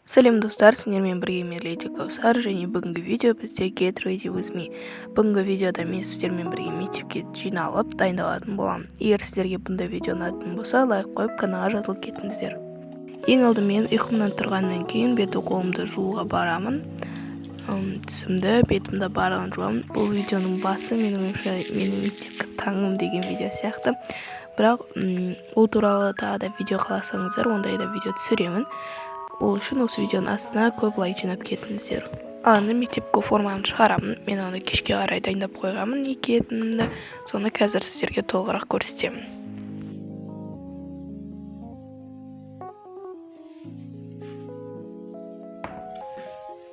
Сәлем достар, сіздермен бірге мен Леди Каусар, және бүгінгі видео бізде Get Ready With Me. Бүгінгі видеода мен сіздермен бірге мектепке жиналып дайындалатын боламын. Егер сіздерге бұндай видео ұнайтын болса, лайк қойып каналға жазылып кетіңіздер. Ең алдымен ұйқымнан тұрғаннан кейін беті қолымды жууға барамын. Тісімді, бетімді барлығын жуамын. Бұл видеоның басы менің мектепке таңым деген видео сияқты. Бірақ ол туралы тағы да видео қаласаңыздар, ондай да видео түсіремін. Ол үшін осы видеоның астына көп лайк жинап кетіңіздер. Аны мектепке формамды шығарамын. Мен оны кешке қарай дайындап қойғанмын, екі етімді. Соны қазір сіздерге толығырақ көрсетемін.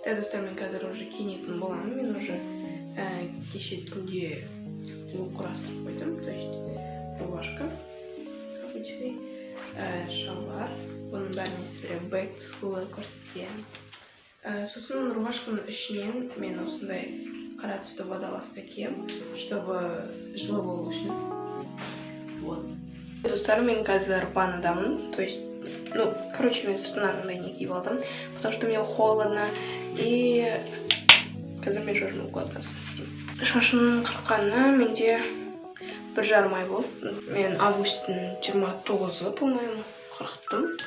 Достар, мен қазір уже киінетін боламын. Мен уже кеше түнде лук құрастырып қойдым. То есть рубашка обычный, шалбар. Бұның бәріне сіздерге back to school көрсеткен. Сосын рубашканың ішінен мен осындай қара түсті водолазка киемін, чтобы жылы болу үшін. Вот. Достар, мен қазір ваннадамын. То есть, мен сыртынан андай не киіп алдым, потому что мне холодно. И қазір мен шашымның укладкасын істеймін. Шашымның қырққанына менде 1,5 ай болды. Мен августтың 29-ы, по-моему, қырқыттым.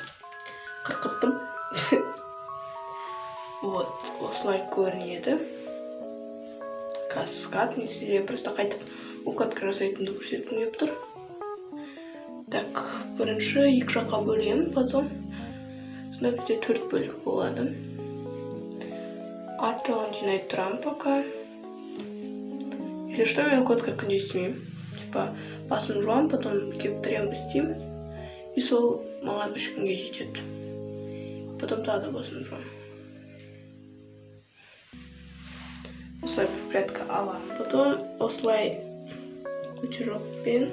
Вот, осылай көрінеді. Каскад, мен сіздерге просто қайтып укладка жасайтынды көрсеткім келіп тұр. Так, бірінші екі жаққа бөлемін, потом сонда бізде 4 бөлік болады. Арт жағын жинай тұрамын пока. Если что, мен укладка күнде істемеймін. Типа, басым жуамын, потом кептірем істеймін. И сол маған 3 күнге жетеді. Потом тағы да басым жуамын. Осылай прядка аламын. Потом осылай кучерокпен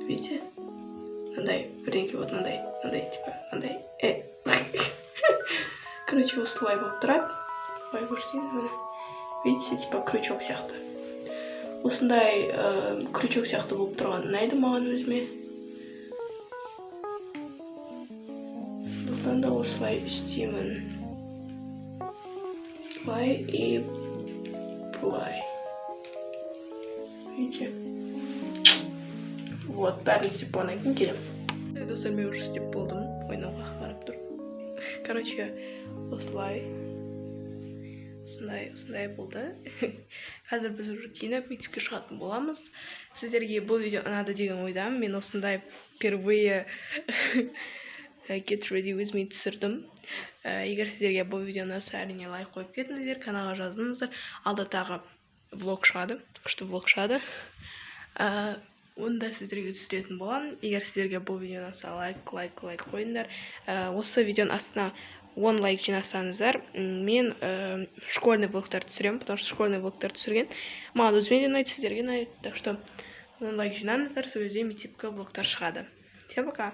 видите? Мындай, бірдеңке вот мындай, типа, мындай. Короче, осылай болып тұрады. Видите, типа крючок сияқты. Осындай крючок сияқты болып тұрған ұнайды маған өзіме. Сондықтан да осылай істеймін. Былай и былай. Видите? Вот, бәрін істеп болғаннан кейін келемін. Достар, мен уже істеп болдым. Ойнауға қарап тұр. Короче, осылай. Осындай болды. Қазір біз уже киініп мектепке шығатын боламыз. Сіздерге бұл видео ұнады деген ойдамын. Мен осындай впервые Get Ready With Me түсірдім. Егер сіздерге бұл видео ұнаса, әрине лайк қойып кетіңіздер, каналға жазыңыздар. Алда тағы влог шығады, күшті влог шығады. Оны да сіздерге түсіретін боламын. Егер сіздерге бұл видео ұнаса, лайк қойыңдар. Осы видеоның астына 10 лайк жинасаңыздар, мен школьный влогтар түсіремін, потому что школьный влогтар түсірген маған өзіме де ұнайды, сіздерге ұнайды. Так что 10 лайк жинаңыздар, сол кезде мектепке влогтар шығады. Всем пока!